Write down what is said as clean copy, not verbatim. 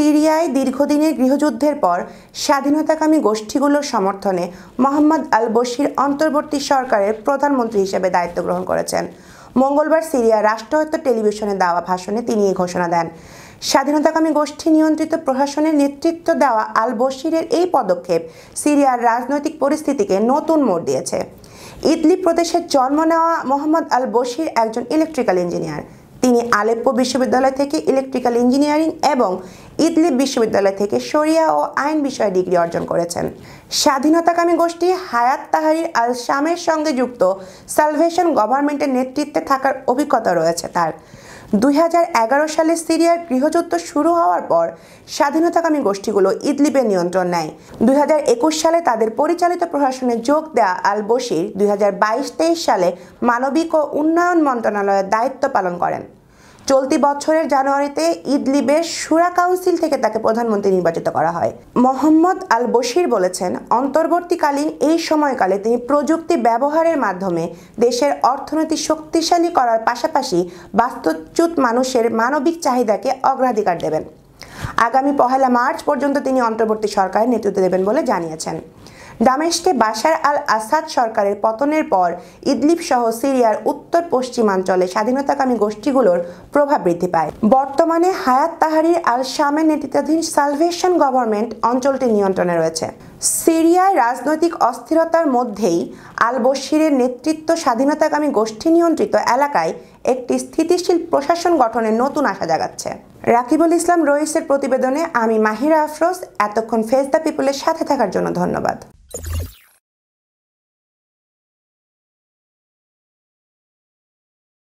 সিরিয়ায় দীর্ঘদিনের গৃহযুদ্ধের পর স্বাধীনতাকামী গোষ্ঠীগুলোর সমর্থনে মোহাম্মদ আল বশির অন্তর্বর্তী সরকারের প্রধানমন্ত্রী হিসেবে দায়িত্ব গ্রহণ করেছেন। মঙ্গলবার সিরিয়ার রাষ্ট্রায়ত্ত টেলিভিশনে দেওয়া ভাষণে তিনি এই ঘোষণা দেন। স্বাধীনতাকামী গোষ্ঠী নিয়ন্ত্রিত প্রশাসনের নেতৃত্ব দেওয়া আল বশিরের এই পদক্ষেপ সিরিয়ার রাজনৈতিক পরিস্থিতিকে নতুন মোড় দিয়েছে। ইদলিব প্রদেশে জন্ম নেওয়া মোহাম্মদ আল বশির একজন ইলেকট্রিক্যাল ইঞ্জিনিয়ার। তিনি আলেপ্পো বিশ্ববিদ্যালয় থেকে ইলেকট্রিক্যাল ইঞ্জিনিয়ারিং এবং ইদলিব বিশ্ববিদ্যালয় থেকে শরিয়া ও আইন বিষয়ে ডিগ্রি অর্জন করেছেন। স্বাধীনতাকামী গোষ্ঠী হায়াত তাহরির আল শামের সঙ্গে যুক্ত সালভেশন গভর্নমেন্টের নেতৃত্বে থাকার অভিজ্ঞতা রয়েছে তার। 2011 সালে সিরিয়ার গৃহযুদ্ধ শুরু হওয়ার পর স্বাধীনতাকামী গোষ্ঠীগুলো ইদলিবের নিয়ন্ত্রণ নেয়। 2021 সালে তাদের পরিচালিত প্রশাসনে যোগ দেয়া আল বশির 2022-23 সালে মানবিক ও উন্নয়ন মন্ত্রণালয়ের দায়িত্ব পালন করেন। চলতি বছরের জানুয়ারিতে ইদলিবের শুরা কাউন্সিল থেকে তাকে প্রধানমন্ত্রী নির্বাচিত করা হয়। মোহাম্মদ আল বশির বলেছেন, অন্তর্বর্তীকালীন এই সময়কালে তিনি প্রযুক্তি ব্যবহারের মাধ্যমে দেশের অর্থনীতি শক্তিশালী করার পাশাপাশি বাস্তুচ্যুত মানুষের মানবিক চাহিদাকে অগ্রাধিকার দেবেন। আগামী 1 মার্চ পর্যন্ত তিনি অন্তর্বর্তী সরকারের নেতৃত্ব দেবেন বলে জানিয়েছেন। দামেস্কে বাশার আল আসাদ সরকারের পতনের পর ইদলিব সহ সিরিয়ার উত্তর পশ্চিমাঞ্চলে স্বাধীনতাকামী গোষ্ঠীগুলোর প্রভাব বৃদ্ধি পায়। বর্তমানে হায়াত তাহরির আল শামের নেতৃত্বাধীন সালভেশন গভর্নমেন্ট অঞ্চলটি নিয়ন্ত্রণে রয়েছে। সিরিয়ায় রাজনৈতিক অস্থিরতার মধ্যেই আল বশিরের নেতৃত্ব স্বাধীনতাকামী গোষ্ঠী নিয়ন্ত্রিত এলাকায় একটি স্থিতিশীল প্রশাসন গঠনের নতুন আশা জাগাচ্ছে। রাকিবুল ইসলাম রইসের প্রতিবেদনে আমি মাহিরা আফরোজ। এতক্ষণ ফেস দ্য পিপলের সাথে থাকার জন্য ধন্যবাদ।